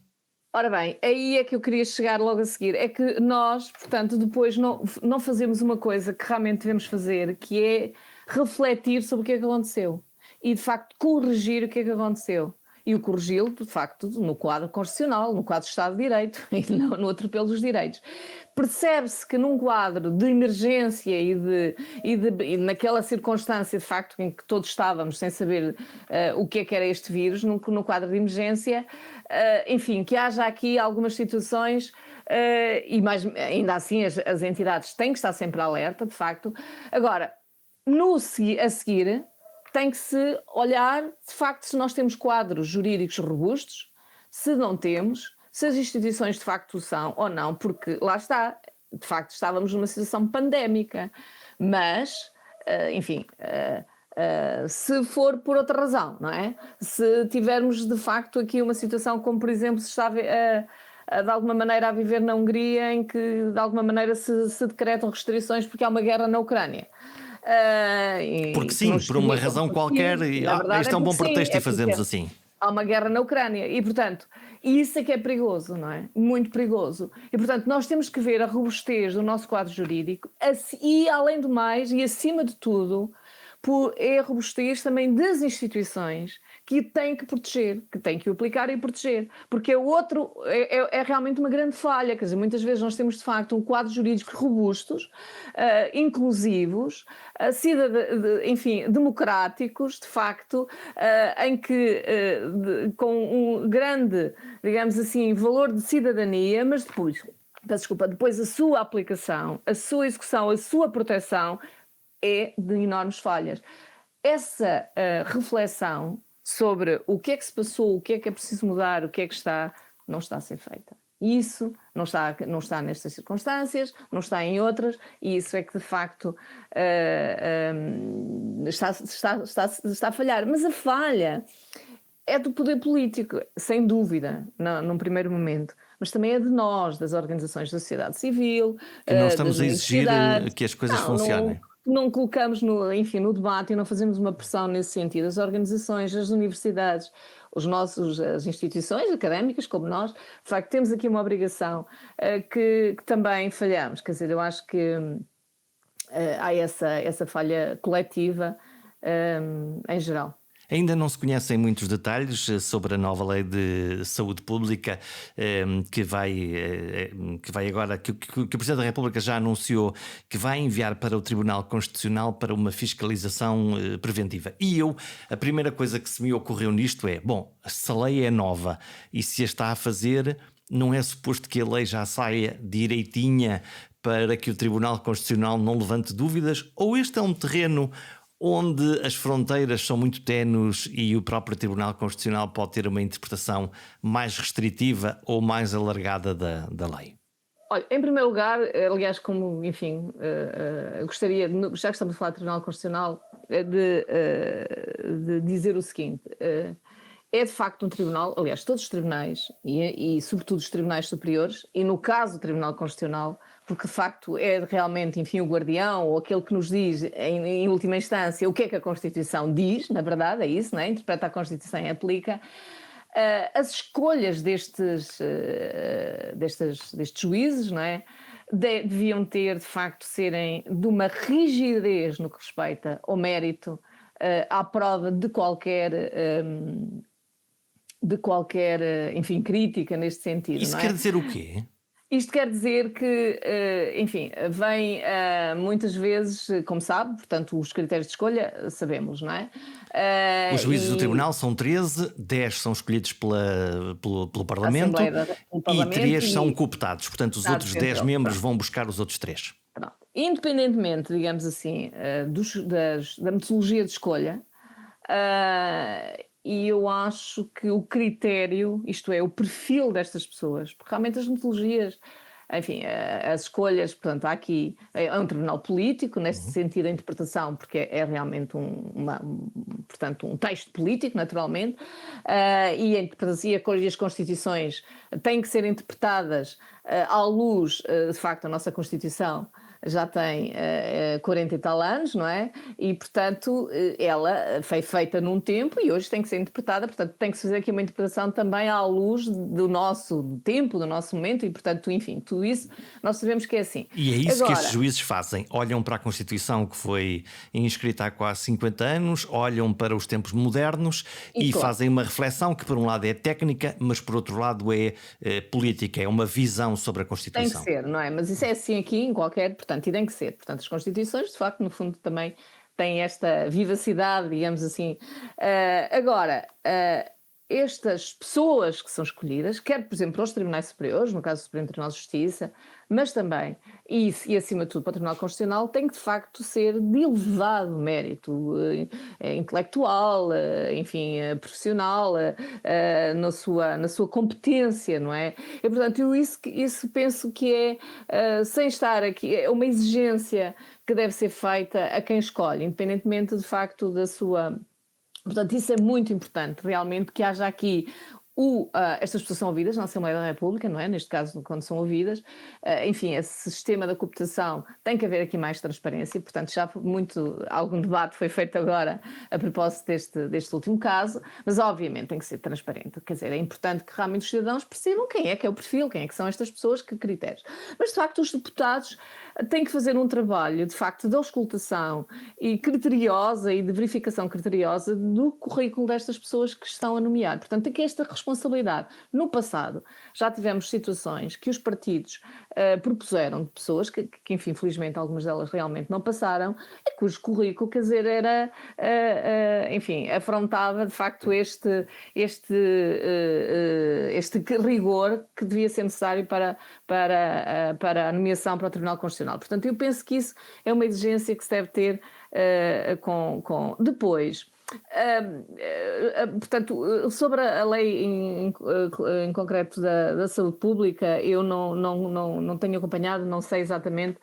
ora bem, aí é que eu queria chegar logo a seguir. É que nós, portanto, depois não fazemos uma coisa que realmente devemos fazer, que é refletir sobre o que é que aconteceu e, de facto, corrigir o que é que aconteceu. E o corrigi-lo, de facto, no quadro constitucional, no quadro de Estado de Direito e não no atropelo dos direitos. Percebe-se que num quadro de emergência e naquela circunstância, de facto, em que todos estávamos sem saber o que era este vírus, no quadro de emergência, enfim, que haja aqui algumas situações e mais, ainda assim as entidades têm que estar sempre alerta, de facto. Agora, a seguir, tem que se olhar, de facto, se nós temos quadros jurídicos robustos, se não temos, se as instituições de facto são ou não, porque lá está, de facto estávamos numa situação pandémica, mas, enfim, se for por outra razão, não é? Se tivermos de facto aqui uma situação como, por exemplo, se está de alguma maneira a viver na Hungria, em que de alguma maneira se decretam restrições porque há uma guerra na Ucrânia. Porque E que não sim, por uma justificam, razão porque sim, qualquer, na verdade este é é um bom porque sim, pretexto é e fazemos porque assim. há uma guerra na Ucrânia e, portanto, isso é que é perigoso, não é? Muito perigoso. E, portanto, nós temos que ver a robustez do nosso quadro jurídico e, além do mais, e acima de tudo, é a robustez também das instituições que têm que proteger, que têm que o aplicar e proteger. Porque é realmente uma grande falha. Quer dizer, muitas vezes nós temos, de facto, um quadro jurídico robustos, inclusivos, enfim, democráticos, de facto, em que, com um grande, digamos assim, valor de cidadania, mas depois, peço desculpa, depois a sua aplicação, a sua execução, a sua proteção é de enormes falhas. Essa reflexão sobre o que é que se passou, o que é preciso mudar, o que é que não está a ser feita. Isso não está nestas circunstâncias, não está em outras, e isso é que de facto está a falhar. Mas a falha é do poder político, sem dúvida, num primeiro momento, mas também é de nós, das organizações da sociedade civil, Que não das estamos a exigir universidades. que as coisas Não, funcionem. não colocamos enfim, no debate e não fazemos uma pressão nesse sentido. As organizações, as universidades, as instituições académicas, como nós, de facto, temos aqui uma obrigação que também falhamos. Quer dizer, eu acho que há essa falha coletiva em geral. Ainda não se conhecem muitos detalhes sobre a nova lei de saúde pública que vai agora, que o Presidente da República já anunciou que vai enviar para o Tribunal Constitucional para uma fiscalização preventiva. E a primeira coisa que se me ocorreu nisto é, bom, se a lei é nova e se a está a fazer, não é suposto que a lei já saia direitinha para que o Tribunal Constitucional não levante dúvidas? Ou este é um terreno onde as fronteiras são muito ténues e o próprio Tribunal Constitucional pode ter uma interpretação mais restritiva ou mais alargada da lei? Olha, em primeiro lugar, aliás, como, enfim, gostaria, já que estamos a falar do Tribunal Constitucional, de dizer o seguinte: é de facto um tribunal, aliás, todos os tribunais, e sobretudo os tribunais superiores, e no caso do Tribunal Constitucional, porque de facto é realmente, enfim, o guardião ou aquele que nos diz, em última instância, o que é que a Constituição diz, na verdade, é isso, não é? Interpreta a Constituição e aplica. As escolhas destes juízes, não é? Deviam ter, de facto, serem de uma rigidez no que respeita ao mérito, à prova de qualquer, enfim, crítica neste sentido. Isso não é? quer dizer o quê? Isto quer dizer que, enfim, vem muitas vezes, como sabe, portanto, os critérios de escolha sabemos, não é? Os juízes do Tribunal são 13, 10 são escolhidos pelo Parlamento e 3 são cooptados. Portanto, os outros 10 membros vão buscar os outros 3. Pronto. Independentemente, digamos assim, da metodologia de escolha, e eu acho que o critério, isto é, o perfil destas pessoas, porque realmente as metodologias, enfim, as escolhas, portanto, há aqui é um tribunal político, neste sentido, a interpretação, porque é realmente portanto, um texto político, naturalmente, e a interpretação e as constituições têm que ser interpretadas à luz, de facto, da nossa Constituição, já tem 40 e tal anos, não é? E, portanto, ela foi feita num tempo e hoje tem que ser interpretada, portanto, tem que se fazer aqui uma interpretação também à luz do nosso tempo, do nosso momento e, portanto, enfim, tudo isso nós sabemos que é assim. E é isso que estes Agora, juízes fazem. Olham para a Constituição que foi inscrita há quase 50 anos, olham para os tempos modernos e e claro, fazem uma reflexão que, por um lado, é técnica, mas, por outro lado, é política, é uma visão sobre a tem que Constituição. ser, não é? Mas isso é assim aqui em qualquer, portanto, e tem que ser. Portanto, as Constituições, de facto, no fundo, também têm esta vivacidade, digamos assim. Agora, estas pessoas que são escolhidas, quer, por exemplo, para os tribunais superiores, no caso do Supremo Tribunal de Justiça, mas também, e acima de tudo para o Tribunal Constitucional, tem que de facto ser de elevado mérito intelectual, enfim, profissional, na sua competência, não é? E, portanto, isso penso que sem estar aqui, é uma exigência que deve ser feita a quem escolhe, independentemente de facto da sua. Portanto, isso é muito importante, realmente, que haja aqui estas pessoas são ouvidas na Assembleia da República, não é? Neste caso, quando são ouvidas. Enfim, esse sistema da cooptação tem que haver aqui mais transparência, portanto, algum debate foi feito agora a propósito deste último caso, mas obviamente tem que ser transparente. Quer dizer, é importante que realmente os cidadãos percebam quem é que é o perfil, quem é que são estas pessoas, que critérios. Mas, de facto, os deputados têm que fazer um trabalho, de facto, de auscultação e criteriosa e de verificação criteriosa do currículo destas pessoas que estão a nomear. Portanto, tem que esta responsabilidade. No passado, já tivemos situações que os partidos propuseram de pessoas que, enfim, felizmente algumas delas realmente não passaram, e cujo currículo, quer dizer, era, enfim, afrontava de facto este rigor que devia ser necessário para a nomeação para o Tribunal Constitucional. Portanto, eu penso que isso é uma exigência que se deve ter depois. Portanto, sobre a lei em concreto da saúde pública, eu não tenho acompanhado, não sei exatamente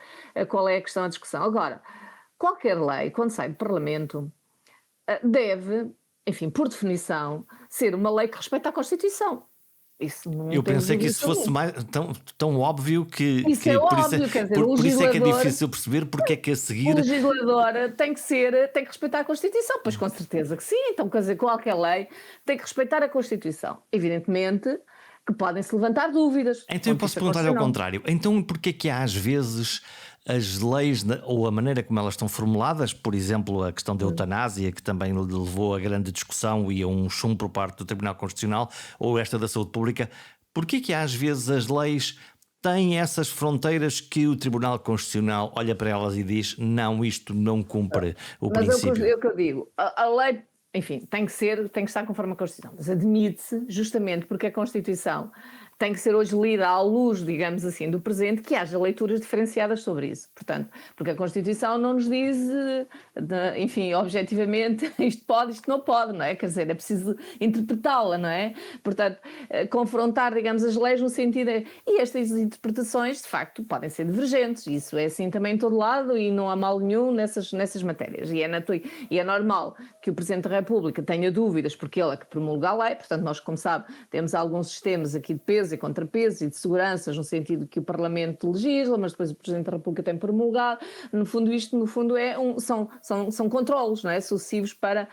qual é a questão à discussão. Agora, qualquer lei, quando sai do Parlamento, deve, enfim, por definição, ser uma lei que respeita a Constituição. Isso não Eu tenho pensei que dúvida isso fosse nenhuma. tão óbvio Isso é óbvio, quer dizer, o por isso é que é legislador. difícil perceber porque é que a O seguir. legislador tem que respeitar a Constituição, pois com certeza que sim. Então, quer dizer, qualquer lei tem que respeitar a Constituição. Evidentemente que podem-se levantar dúvidas. Então eu Do ponto de posso vista perguntar ao constitucional. contrário. Então porquê é que há às vezes as leis ou a maneira como elas estão formuladas, por exemplo, a questão da eutanásia, que também levou a grande discussão e a um chumbo por parte do Tribunal Constitucional, ou esta da saúde pública, porquê é que às vezes as leis têm essas fronteiras que o Tribunal Constitucional olha para elas e diz não, isto não cumpre o Mas princípio? é o que eu digo. A lei, enfim, tem que estar conforme a Constituição. Mas admite-se, justamente porque a Constituição tem que ser hoje lida à luz, digamos assim, do presente, que haja leituras diferenciadas sobre isso. Portanto, porque a Constituição não nos diz, enfim, objetivamente, isto pode, isto não pode, não é? Quer dizer, é preciso interpretá-la, não é? Portanto, confrontar, digamos, as leis no sentido... E estas interpretações, de facto, podem ser divergentes. Isso é assim também em todo lado e não há mal nenhum nessas matérias. E é normal que o Presidente da República tenha dúvidas, porque ele é que promulga a lei. Portanto, nós, como sabe, temos alguns sistemas aqui de peso e contrapesos e de seguranças, no sentido que o Parlamento legisla, mas depois o Presidente da República tem promulgado. No fundo, isto são controlos, não é? Sucessivos para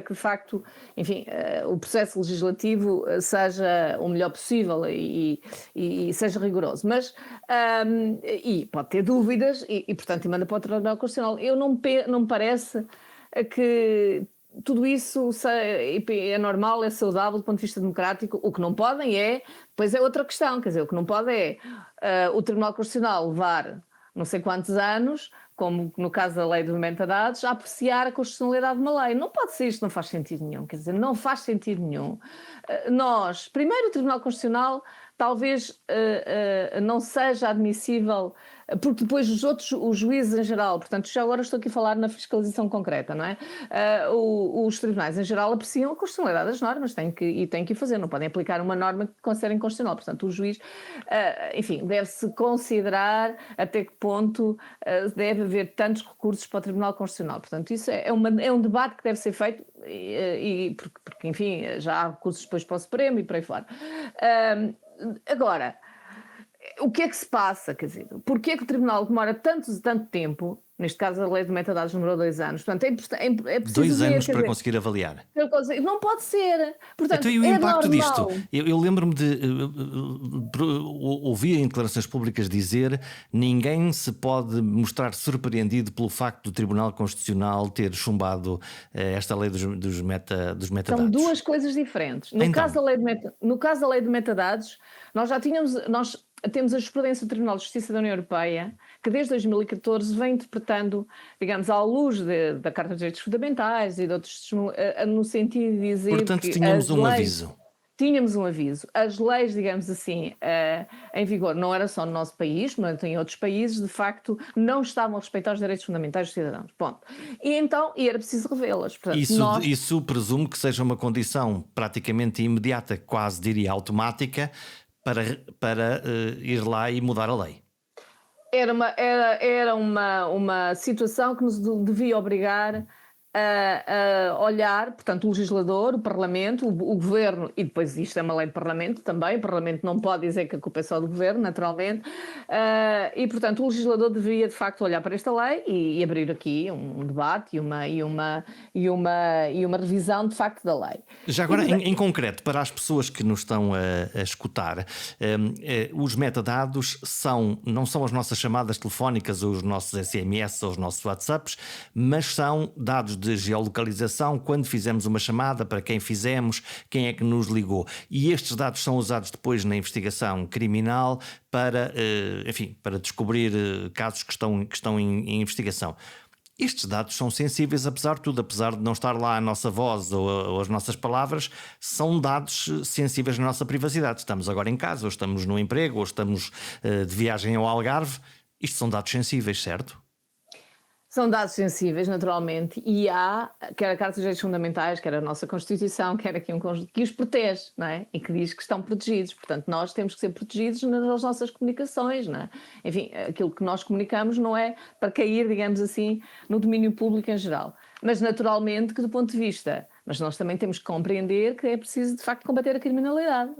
que, de facto, enfim, o processo legislativo seja o melhor possível e seja rigoroso. Mas, e pode ter dúvidas e portanto, manda para o Tribunal Constitucional. Não me parece que tudo isso é normal, é saudável do ponto de vista democrático. O que não podem depois é outra questão, quer dizer, o que não pode o Tribunal Constitucional levar não sei quantos anos, como no caso da lei do momento de dados, a apreciar a constitucionalidade de uma lei. Não pode ser isto, não faz sentido nenhum, quer dizer, não faz sentido nenhum. Primeiro o Tribunal Constitucional talvez não seja admissível, porque depois os juízes em geral, portanto, já agora estou aqui a falar na fiscalização concreta, não é? Os tribunais em geral apreciam a constitucionalidade das normas, têm que o fazer, não podem aplicar uma norma que considerem constitucional. Portanto, o juiz, enfim, deve-se considerar até que ponto deve haver tantos recursos para o Tribunal Constitucional. Portanto, isso é um debate que deve ser feito, porque, enfim, já há recursos depois para o Supremo e por aí fora. Agora, o que é que se passa? Quer dizer, porquê é que o Tribunal demora tanto tempo? Neste caso, a lei de metadados demorou 2 anos. Portanto, é preciso Dois ver, anos quer para dizer, conseguir avaliar. não pode ser. Então, Portanto, e o é impacto disto? normal. Eu lembro-me de ouvir em declarações públicas dizer ninguém se pode mostrar surpreendido pelo facto do Tribunal Constitucional ter chumbado esta lei dos São metadados. duas coisas diferentes. Então, No caso da lei de metadados, nós temos a jurisprudência do Tribunal de Justiça da União Europeia, que desde 2014 vem interpretando, digamos, à luz da Carta dos Direitos Fundamentais e de outros, no sentido de dizer portanto, que tínhamos as um leis. aviso. Tínhamos um aviso. As leis, digamos assim, em vigor, não era só no nosso país, mas em outros países, de facto, não estavam a respeitar os direitos fundamentais dos cidadãos. Ponto. E então, era preciso revê-las. Portanto, Isso presumo que seja uma condição praticamente imediata, quase diria automática, para ir lá e mudar a lei. Era uma situação que nos devia obrigar a olhar, portanto, o legislador, o Parlamento, o Governo, e depois isto é uma lei de Parlamento também, o Parlamento não pode dizer que a culpa é só do Governo, naturalmente, e, portanto, o legislador devia, de facto, olhar para esta lei e abrir aqui um debate e uma revisão, de facto, da lei. Já agora, em concreto, para as pessoas que nos estão a escutar, os metadados não são as nossas chamadas telefónicas ou os nossos SMS ou os nossos WhatsApps, mas são dados de geolocalização quando fizemos uma chamada, para quem fizemos, quem é que nos ligou. E estes dados são usados depois na investigação criminal para, enfim, para descobrir casos que estão em investigação. Estes dados são sensíveis, apesar de tudo, apesar de não estar lá a nossa voz ou as nossas palavras, são dados sensíveis na nossa privacidade. Estamos agora em casa, ou estamos no emprego, ou estamos de viagem ao Algarve. Isto são dados sensíveis, certo? São dados sensíveis, naturalmente, e há, quer a Carta dos Direitos Fundamentais, quer a nossa Constituição, quer aqui um conjunto que os protege, não é? E que diz que estão protegidos. Portanto, nós temos que ser protegidos nas nossas comunicações, não é? Enfim, aquilo que nós comunicamos não é para cair, digamos assim, no domínio público em geral. Mas, naturalmente, que do ponto de vista... Mas nós também temos que compreender que é preciso, de facto, combater a criminalidade.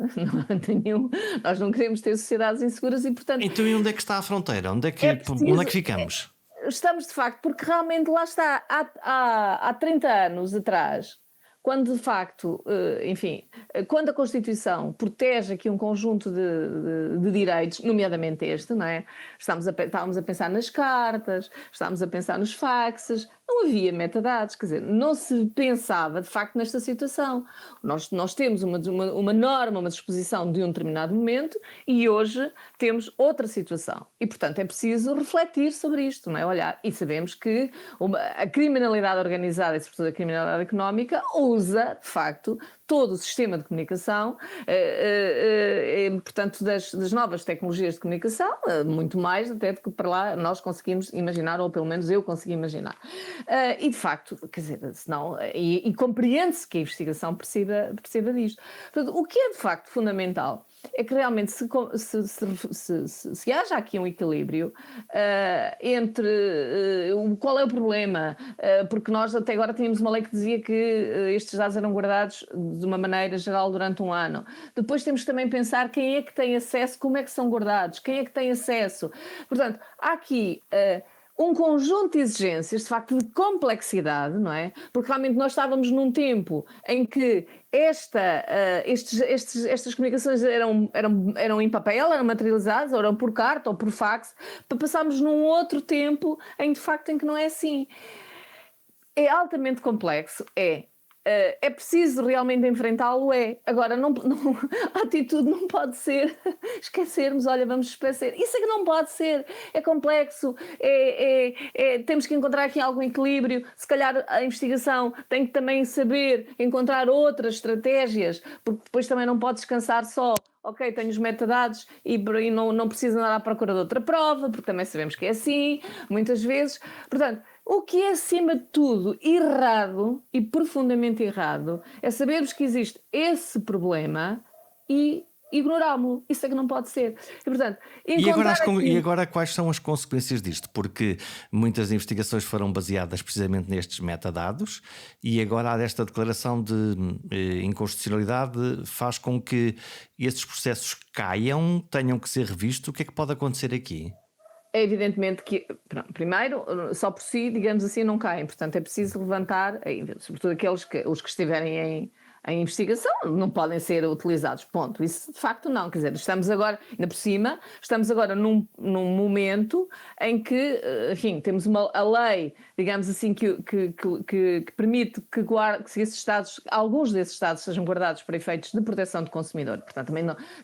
Nós não queremos ter sociedades inseguras e, portanto... Então, e onde é que está a fronteira? Onde é que ficamos? Estamos, de facto, porque realmente lá está, há 30 anos atrás, quando de facto, enfim, quando a Constituição protege aqui um conjunto de direitos, nomeadamente este, não é? Estávamos a pensar nas cartas, estávamos a pensar nos faxes, não havia metadados, quer dizer, não se pensava de facto nesta situação. Nós temos uma norma, uma disposição de um determinado momento e hoje temos outra situação. E, portanto, é preciso refletir sobre isto, não é? Olhar, e sabemos que a criminalidade organizada e, sobretudo, a criminalidade económica usa, de facto, todo o sistema de comunicação, portanto, das novas tecnologias de comunicação, muito mais até do que para lá nós conseguimos imaginar, ou pelo menos eu consegui imaginar. E, de facto, quer dizer, senão, e compreende-se que a investigação perceba disto. Portanto, o que é, de facto, fundamental é que realmente se haja aqui um equilíbrio entre qual é o problema, porque nós até agora tínhamos uma lei que dizia que estes dados eram guardados de uma maneira geral durante um ano. Depois temos que também pensar quem é que tem acesso, como é que são guardados, quem é que tem acesso. Portanto, há aqui... um conjunto de exigências, de facto, de complexidade, não é? Porque realmente nós estávamos num tempo em que estas comunicações eram em papel, eram materializadas, ou eram por carta ou por fax, para passarmos num outro tempo em que não é assim. É altamente complexo, é preciso realmente enfrentá-lo, Agora, a atitude não pode ser esquecermos, olha, vamos esquecer. Isso é que não pode ser. É complexo, temos que encontrar aqui algum equilíbrio. Se calhar a investigação tem que também saber encontrar outras estratégias, porque depois também não pode descansar só. Ok, tenho os metadados e não preciso andar à procura de outra prova, porque também sabemos que é assim, muitas vezes. Portanto, o que é, acima de tudo, errado e profundamente errado é sabermos que existe esse problema e ignorámo-lo. Isso é que não pode ser. E, portanto, E agora, encontrar e aqui. agora quais são as consequências disto? Porque muitas investigações foram baseadas precisamente nestes metadados e agora há esta declaração de inconstitucionalidade faz com que esses processos caiam, tenham que ser revistos. O que é que pode acontecer aqui? É evidentemente que, pronto, primeiro, só por si, digamos assim, não caem. Portanto, é preciso levantar, sobretudo os que estiverem em investigação, não podem ser utilizados. Ponto. Isso, de facto, não. Quer dizer, estamos agora, ainda por cima, estamos agora num momento em que, enfim, temos a lei, digamos assim, que permite que esses dados, alguns desses dados sejam guardados para efeitos de proteção do consumidor. Portanto,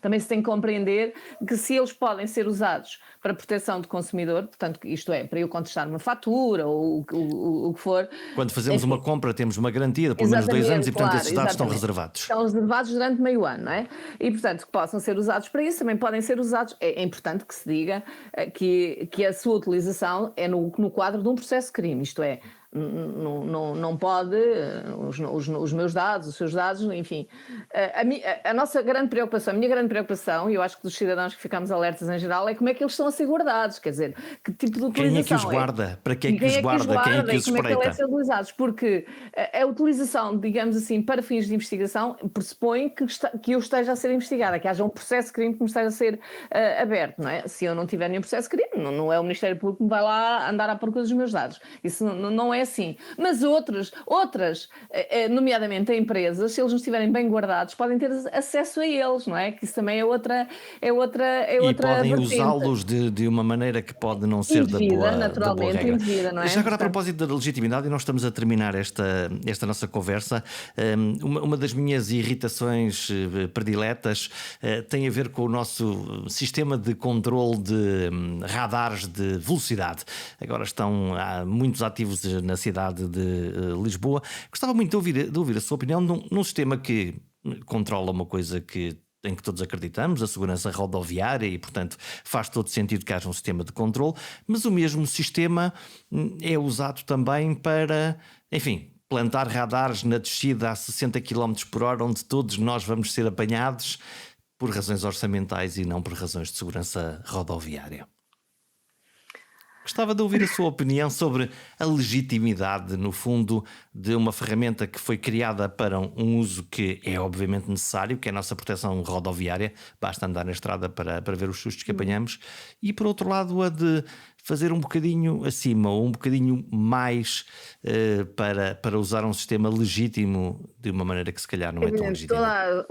também se tem que compreender que se eles podem ser usados para proteção do consumidor, portanto, isto é, para eu contestar uma fatura ou o que for. Quando fazemos Enfim, uma compra, temos uma garantia de pelo menos 2 anos e, portanto, claro, esses dados estão exatamente. reservados. Estão reservados durante meio ano, não é? E, portanto, que possam ser usados para isso, também podem ser usados. É importante que se diga que a sua utilização é no quadro de um processo de crime, isto é, não pode, os meus dados, os seus dados, enfim. A nossa grande preocupação, a minha grande preocupação, e eu acho que dos cidadãos que ficamos alertas em geral, é como é que eles estão a ser guardados, quer dizer, que tipo de utilização. Quem é que os guarda? Para que é que os guarda? Quem é que os como é que eles espreita? são utilizados? Porque a utilização, digamos assim, para fins de investigação, pressupõe que eu esteja a ser investigada, que haja um processo de crime que me esteja a ser aberto, não é? Se eu não tiver nenhum processo de crime, não é o Ministério Público que me vai lá andar à procura dos meus dados. Isso não é assim. Mas outras, nomeadamente a empresas, se eles não estiverem bem guardados, podem ter acesso a eles, não é? Que isso também é outra E podem vertente. usá-los de uma maneira que pode não ser da Indevida, boa naturalmente, regra. indevida, não é? Já agora, a Portanto, propósito da legitimidade, e nós estamos a terminar esta nossa conversa, uma das minhas irritações prediletas tem a ver com o nosso sistema de controle de radares de velocidade. Agora estão muitos ativos na cidade de Lisboa. Gostava muito de ouvir a sua opinião num sistema que controla uma coisa em que todos acreditamos, a segurança rodoviária, e, portanto, faz todo sentido que haja um sistema de controle, mas o mesmo sistema é usado também para, enfim, plantar radares na descida a 60 km por hora, onde todos nós vamos ser apanhados por razões orçamentais e não por razões de segurança rodoviária. Gostava de ouvir a sua opinião sobre a legitimidade, no fundo, de uma ferramenta que foi criada para um uso que é obviamente necessário, que é a nossa proteção rodoviária, basta andar na estrada para ver os sustos que apanhamos, e por outro lado a de fazer um bocadinho acima ou um bocadinho mais para usar um sistema legítimo de uma maneira que se calhar não é tão legítima.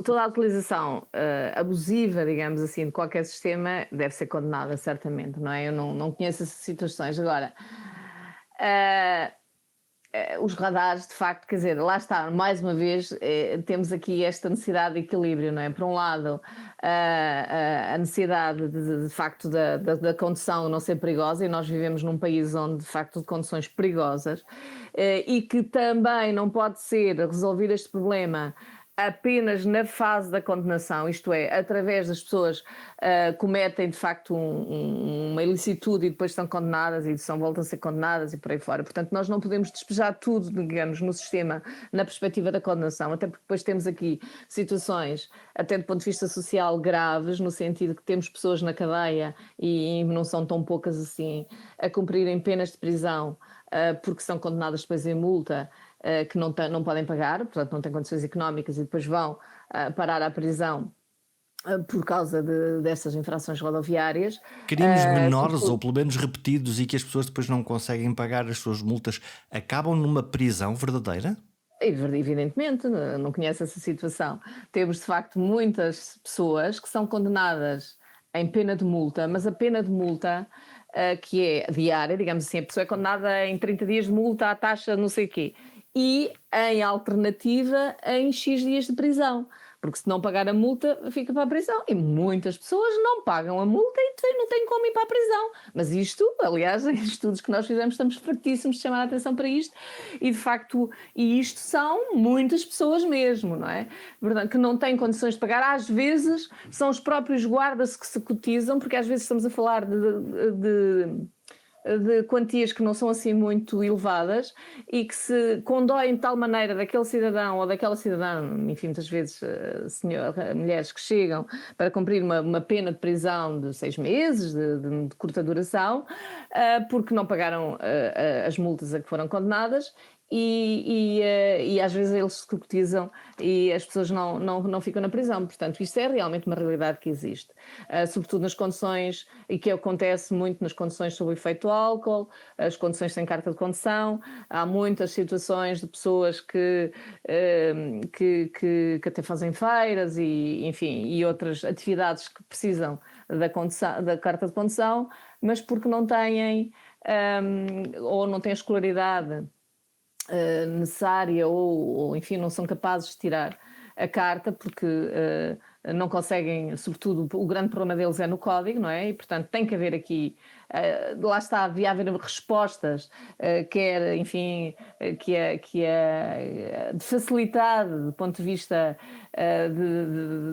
Toda a utilização abusiva, digamos assim, de qualquer sistema deve ser condenada, certamente, não é? Eu não conheço essas situações. Agora, os radares, de facto, quer dizer, lá está, mais uma vez, temos aqui esta necessidade de equilíbrio, não é? Por um lado, a necessidade, de facto, da condução não ser perigosa, e nós vivemos num país onde, de facto, de condições perigosas, e que também não pode ser resolvido este problema apenas na fase da condenação, isto é, através das pessoas cometem de facto uma ilicitude e depois são condenadas e voltam a ser condenadas e por aí fora. Portanto, nós não podemos despejar tudo, digamos, no sistema na perspectiva da condenação, até porque depois temos aqui situações, até do ponto de vista social, graves, no sentido que temos pessoas na cadeia e não são tão poucas assim, a cumprirem penas de prisão porque são condenadas depois em multa, que não podem pagar, portanto não têm condições económicas e depois vão parar à prisão por causa dessas infrações rodoviárias. Crimes menores ou pelo menos repetidos e que as pessoas depois não conseguem pagar as suas multas acabam numa prisão verdadeira? Evidentemente, não conheço essa situação. Temos de facto muitas pessoas que são condenadas em pena de multa, mas a pena de multa que é diária, digamos assim, a pessoa é condenada em 30 dias de multa à taxa não sei o quê, e em alternativa em X dias de prisão, porque se não pagar a multa fica para a prisão, e muitas pessoas não pagam a multa e não têm como ir para a prisão. Mas isto, aliás, em estudos que nós fizemos estamos fartíssimos de chamar a atenção para isto, e de facto, isto são muitas pessoas mesmo, não é? Portanto, que não têm condições de pagar, às vezes são os próprios guardas que se cotizam, porque às vezes estamos a falar de de quantias que não são assim muito elevadas e que se condoem de tal maneira daquele cidadão ou daquela cidadã, enfim, muitas vezes mulheres que chegam para cumprir uma pena de prisão de 6 meses, de curta duração, porque não pagaram as multas a que foram condenadas e às vezes eles se concretizam e as pessoas não ficam na prisão. Portanto, isto é realmente uma realidade que existe, sobretudo nas condições, e que acontece muito nas condições sob o efeito do álcool, as condições sem carta de condução. Há muitas situações de pessoas que até fazem feiras e, enfim, e outras atividades que precisam da carta de condução, mas porque não têm ou não têm a escolaridade necessária ou, enfim, não são capazes de tirar a carta porque não conseguem, sobretudo, o grande problema deles é no código, não é? E, portanto, tem que haver aqui, lá está, devia haver respostas, quer, enfim, que é de facilidade do ponto de vista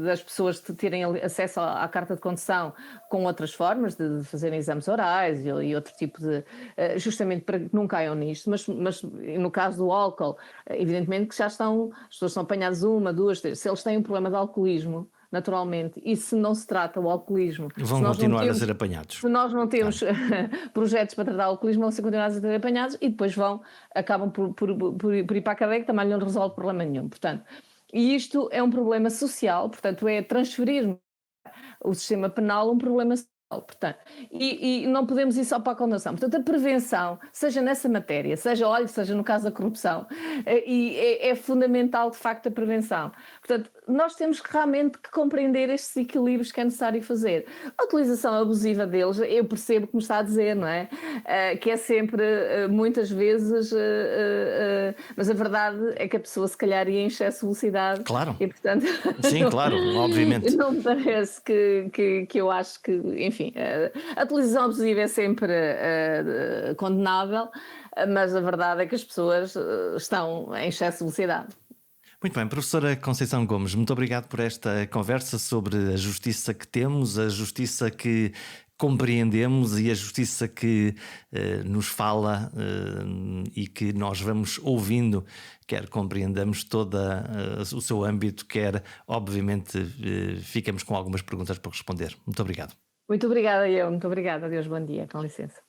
das pessoas terem acesso à carta de condução com outras formas de fazerem exames orais e outro tipo de, justamente para que não caiam nisto, mas no caso do álcool, evidentemente que já estão, as pessoas são apanhadas uma, duas, três, se eles têm um problema de alcoolismo, naturalmente, e se não se trata o alcoolismo, Vão continuar a ser apanhados. se nós não temos projetos para tratar o alcoolismo, vão ser continuados a ser apanhados e depois acabam por ir para a cadeia, que também não resolve problema nenhum. Portanto, e isto é um problema social, portanto, é transferir o sistema penal um problema social. Portanto, e não podemos ir só para a condenação. Portanto, a prevenção, seja nessa matéria, seja no caso da corrupção, é fundamental, de facto, a prevenção. Portanto, nós temos realmente que compreender estes equilíbrios que é necessário fazer. A utilização abusiva deles, eu percebo como está a dizer, não é? Que é sempre, muitas vezes, mas a verdade é que a pessoa se calhar ia em excesso de velocidade. Claro. E, portanto, Sim, claro, obviamente. não me parece que eu acho que, enfim, a utilização abusiva é sempre condenável, mas a verdade é que as pessoas estão em excesso de velocidade. Muito bem, professora Conceição Gomes, muito obrigado por esta conversa sobre a justiça que temos, a justiça que compreendemos e a justiça que nos fala e que nós vamos ouvindo, quer compreendamos todo o seu âmbito, quer obviamente ficamos com algumas perguntas para responder. Muito obrigado. Muito obrigada, muito obrigada. Adeus, bom dia, com licença.